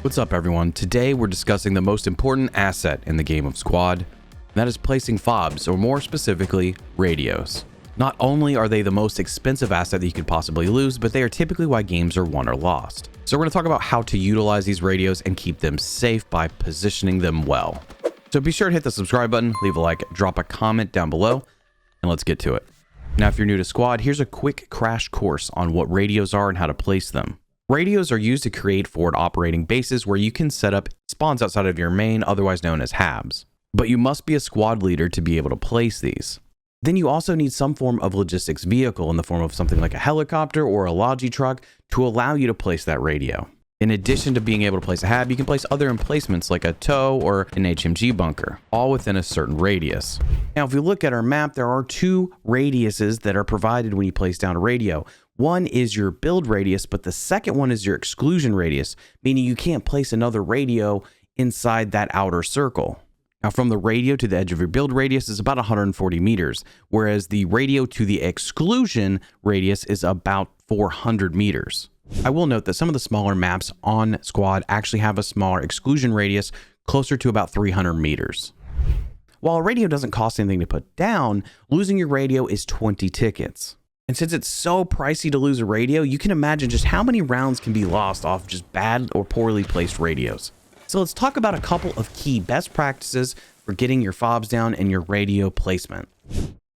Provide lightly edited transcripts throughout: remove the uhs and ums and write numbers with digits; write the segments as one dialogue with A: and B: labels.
A: What's up, everyone? Today we're discussing the most important asset in the game of Squad, and that is placing FOBs, or more specifically, radios. Not only are they the most expensive asset that you could possibly lose, but they are typically why games are won or lost. So we're going to talk about how to utilize these radios and keep them safe by positioning them well. So be sure to hit the subscribe button, leave a like, drop a comment down below, and let's get to it. Now, if you're new to Squad, here's a quick crash course on what radios are and how to place them. Radios are used to create forward operating bases where you can set up spawns outside of your main, otherwise known as HABs. But you must be a squad leader to be able to place these. Then you also need some form of logistics vehicle in the form of something like a helicopter or a logi truck to allow you to place that radio. In addition to being able to place a HAB, you can place other emplacements like a tow or an HMG bunker, all within a certain radius. Now, if you look at our map, there are two radiuses that are provided when you place down a radio. One is your build radius, but the second one is your exclusion radius, meaning you can't place another radio inside that outer circle. Now, from the radio to the edge of your build radius is about 140 meters, whereas the radio to the exclusion radius is about 400 meters. I will note that some of the smaller maps on Squad actually have a smaller exclusion radius closer to about 300 meters. While a radio doesn't cost anything to put down, losing your radio is 20 tickets. And since it's so pricey to lose a radio, you can imagine just how many rounds can be lost off just bad or poorly placed radios. So let's talk about a couple of key best practices for getting your FOBs down and your radio placement.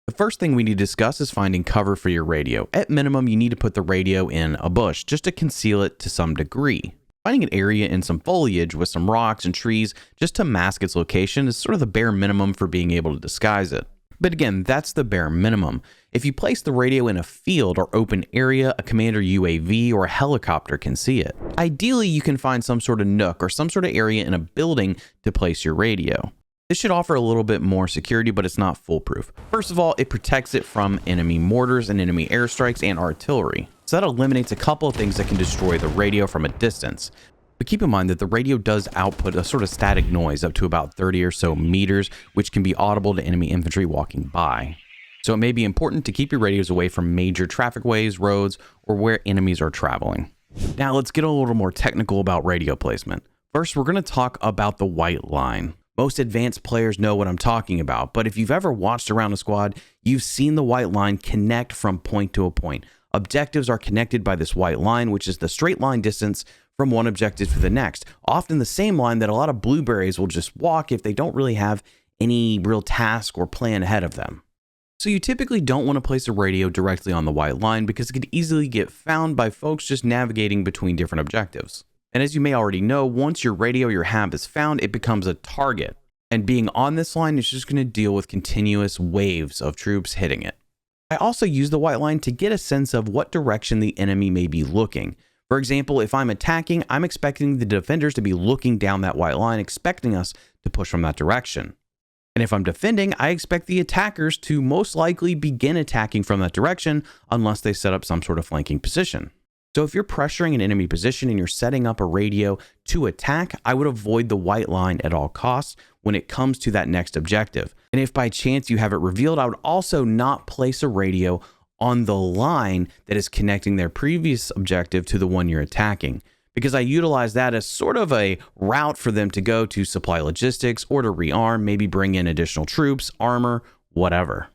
A: The first thing we need to discuss is finding cover for your radio. At minimum, you need to put the radio in a bush just to conceal it to some degree. Finding an area in some foliage with some rocks and trees just to mask its location is sort of the bare minimum for being able to disguise it. But again, that's the bare minimum. If you place the radio in a field or open area, a commander UAV or a helicopter can see it. Ideally, you can find some sort of nook or some sort of area in a building to place your radio. This should offer a little bit more security, but it's not foolproof. First of all, it protects it from enemy mortars and enemy airstrikes and artillery. So that eliminates a couple of things that can destroy the radio from a distance. But keep in mind that the radio does output a sort of static noise up to about 30 or so meters, which can be audible to enemy infantry walking by. So it may be important to keep your radios away from major traffic ways, roads, or where enemies are traveling. Now let's get a little more technical about radio placement. First, we're going to talk about the white line. Most advanced players know what I'm talking about, but if you've ever watched around a squad, you've seen the white line connect from point to a point. Objectives are connected by this white line, which is the straight line distance from one objective to the next. Often the same line that a lot of blueberries will just walk if they don't really have any real task or plan ahead of them. So you typically don't want to place a radio directly on the white line because it could easily get found by folks just navigating between different objectives. And as you may already know, once your radio or your HAB is found, it becomes a target. And being on this line is just going to deal with continuous waves of troops hitting it. I also use the white line to get a sense of what direction the enemy may be looking. For example, if I'm attacking, I'm expecting the defenders to be looking down that white line, expecting us to push from that direction. And if I'm defending, I expect the attackers to most likely begin attacking from that direction unless they set up some sort of flanking position. So if you're pressuring an enemy position and you're setting up a radio to attack, I would avoid the white line at all costs when it comes to that next objective. And if by chance you have it revealed, I would also not place a radio on the line that is connecting their previous objective to the one you're attacking, because I utilize that as sort of a route for them to go to supply logistics or to rearm, maybe bring in additional troops, armor, whatever.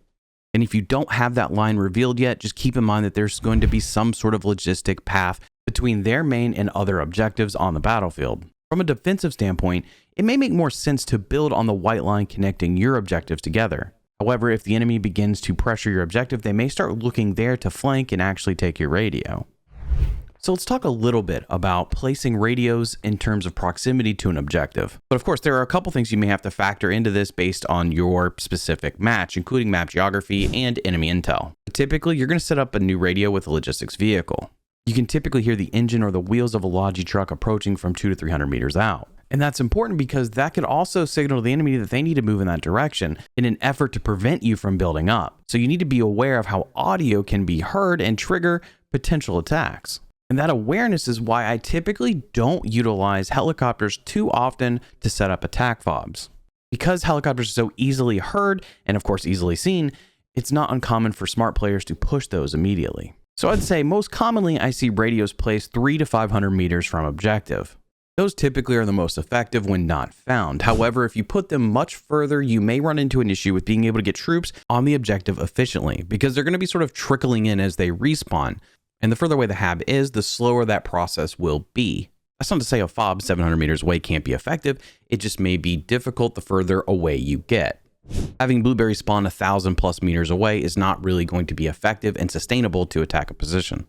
A: And if you don't have that line revealed yet, just keep in mind that there's going to be some sort of logistic path between their main and other objectives on the battlefield. From a defensive standpoint, it may make more sense to build on the white line connecting your objectives together. However, if the enemy begins to pressure your objective, they may start looking there to flank and actually take your radio. So let's talk a little bit about placing radios in terms of proximity to an objective. But of course, there are a couple things you may have to factor into this based on your specific match, including map geography and enemy intel. Typically, you're going to set up a new radio with a logistics vehicle. You can typically hear the engine or the wheels of a logi truck approaching from 200 to 300 meters out. And that's important because that could also signal to the enemy that they need to move in that direction in an effort to prevent you from building up. So you need to be aware of how audio can be heard and trigger potential attacks. And that awareness is why I typically don't utilize helicopters too often to set up attack FOBs. Because helicopters are so easily heard and of course easily seen, it's not uncommon for smart players to push those immediately. So I'd say most commonly I see radios placed 300 to 500 meters from objective. Those typically are the most effective when not found. However, if you put them much further, you may run into an issue with being able to get troops on the objective efficiently, because they're going to be sort of trickling in as they respawn. And the further away the HAB is, the slower that process will be. That's not to say a FOB 700 meters away can't be effective, it just may be difficult the further away you get. Having blueberries spawn 1,000+ meters away is not really going to be effective and sustainable to attack a position.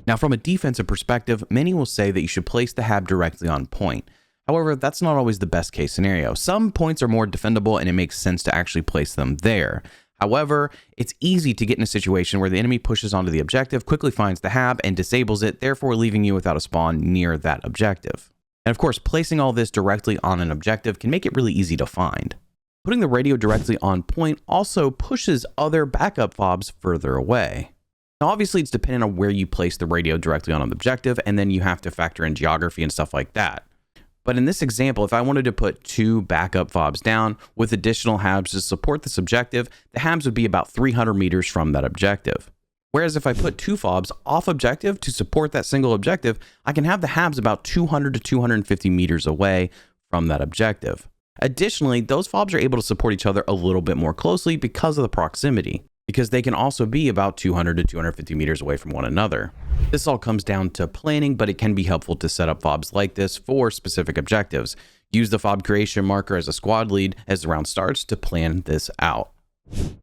A: Now, from a defensive perspective, many will say that you should place the HAB directly on point. However, that's not always the best case scenario. Some points are more defendable and it makes sense to actually place them there. However, it's easy to get in a situation where the enemy pushes onto the objective, quickly finds the HAB and disables it, therefore leaving you without a spawn near that objective. And of course, placing all this directly on an objective can make it really easy to find. Putting the radio directly on point also pushes other backup FOBs further away. Now, obviously, it's dependent on where you place the radio directly on an objective, and then you have to factor in geography and stuff like that. But in this example, if I wanted to put 2 backup FOBs down with additional HABs to support this objective, the HABs would be about 300 meters from that objective. Whereas if I put 2 FOBs off objective to support that single objective, I can have the HABs about 200 to 250 meters away from that objective. Additionally, those FOBs are able to support each other a little bit more closely because of the proximity, because they can also be about 200 to 250 meters away from one another. This all comes down to planning, but it can be helpful to set up FOBs like this for specific objectives. Use the FOB creation marker as a squad lead as the round starts to plan this out.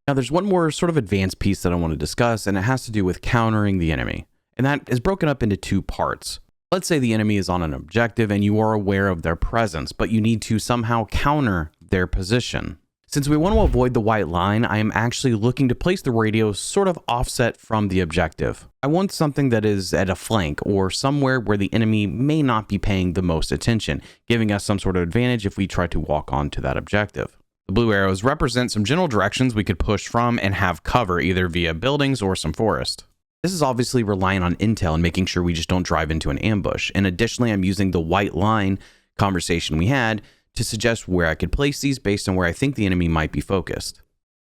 A: Now, there's one more sort of advanced piece that I want to discuss, and it has to do with countering the enemy. And that is broken up into 2 parts. Let's say the enemy is on an objective and you are aware of their presence, but you need to somehow counter their position. Since we want to avoid the white line, I am actually looking to place the radio sort of offset from the objective. I want something that is at a flank or somewhere where the enemy may not be paying the most attention, giving us some sort of advantage if we try to walk onto that objective. The blue arrows represent some general directions we could push from and have cover either via buildings or some forest. This is obviously relying on intel and making sure we just don't drive into an ambush. And additionally, I'm using the white line conversation we had to suggest where I could place these based on where I think the enemy might be focused.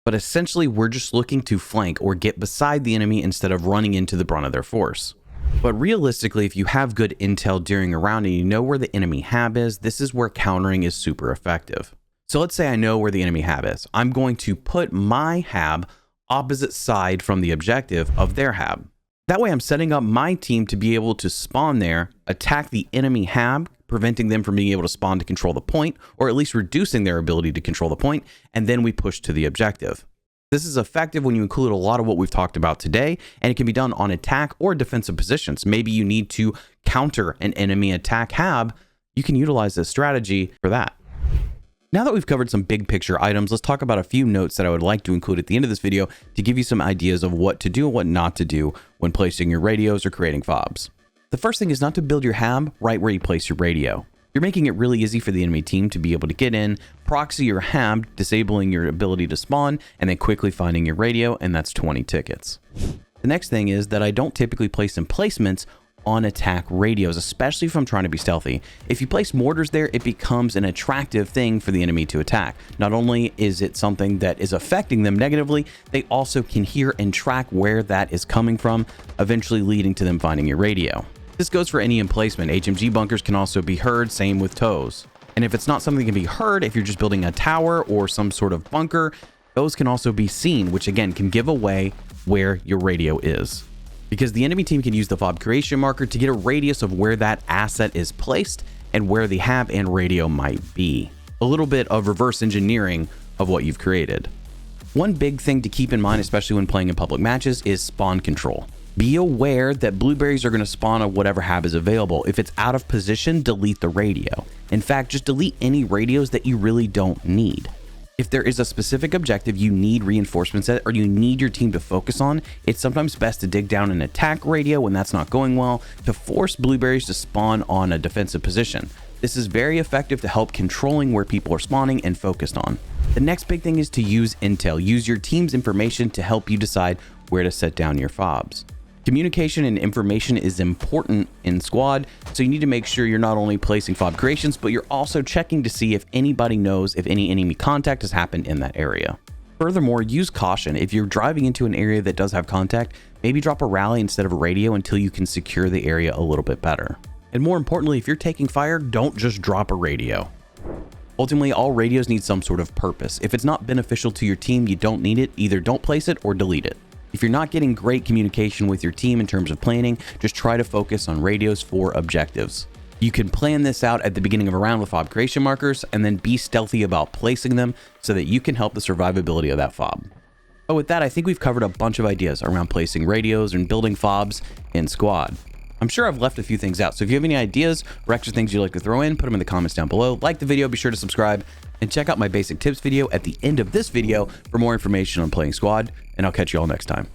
A: But essentially, we're just looking to flank or get beside the enemy instead of running into the brunt of their force. But realistically, if you have good intel during a round and you know where the enemy HAB is, this is where countering is super effective. So let's say I know where the enemy HAB is. I'm going to put my HAB opposite side from the objective of their HAB. That way I'm setting up my team to be able to spawn there, attack the enemy HAB, preventing them from being able to spawn to control the point, or at least reducing their ability to control the point, and then we push to the objective. This is effective when you include a lot of what we've talked about today, and it can be done on attack or defensive positions. Maybe you need to counter an enemy attack HAB, you can utilize this strategy for that. Now that we've covered some big picture items, let's talk about a few notes that I would like to include at the end of this video to give you some ideas of what to do and what not to do when placing your radios or creating FOBs. The first thing is not to build your HAB right where you place your radio. You're making it really easy for the enemy team to be able to get in, proxy your HAB, disabling your ability to spawn, and then quickly finding your radio, and that's 20 tickets. The next thing is that I don't typically place emplacements on attack radios, especially if I'm trying to be stealthy. If you place mortars there, it becomes an attractive thing for the enemy to attack. Not only is it something that is affecting them negatively, they also can hear and track where that is coming from, eventually leading to them finding your radio. This goes for any emplacement. HMG bunkers can also be heard, same with tows. And if it's not something that can be heard, if you're just building a tower or some sort of bunker, those can also be seen, which again can give away where your radio is. Because the enemy team can use the FOB creation marker to get a radius of where that asset is placed and where the HAB and radio might be. A little bit of reverse engineering of what you've created. One big thing to keep in mind, especially when playing in public matches, is spawn control. Be aware that blueberries are going to spawn on whatever HAB is available. If it's out of position, delete the radio. In fact, just delete any radios that you really don't need. If there is a specific objective you need reinforcements at or you need your team to focus on, it's sometimes best to dig down an attack radio when that's not going well to force blueberries to spawn on a defensive position. This is very effective to help controlling where people are spawning and focused on. The next big thing is to use intel. Use your team's information to help you decide where to set down your FOBs. Communication and information is important in squad, so you need to make sure you're not only placing FOB creations, but you're also checking to see if anybody knows if any enemy contact has happened in that area. Furthermore, use caution. If you're driving into an area that does have contact, maybe drop a rally instead of a radio until you can secure the area a little bit better. And more importantly, if you're taking fire, don't just drop a radio. Ultimately, all radios need some sort of purpose. If it's not beneficial to your team, you don't need it. Either don't place it or delete it. If you're not getting great communication with your team in terms of planning, just try to focus on radios for objectives. You can plan this out at the beginning of a round with FOB creation markers, and then be stealthy about placing them so that you can help the survivability of that FOB. But with that, I think we've covered a bunch of ideas around placing radios and building FOBs in Squad. I'm sure I've left a few things out, so if you have any ideas or extra things you'd like to throw in, put them in the comments down below. Like the video, be sure to subscribe, and check out my basic tips video at the end of this video for more information on playing Squad, and I'll catch you all next time.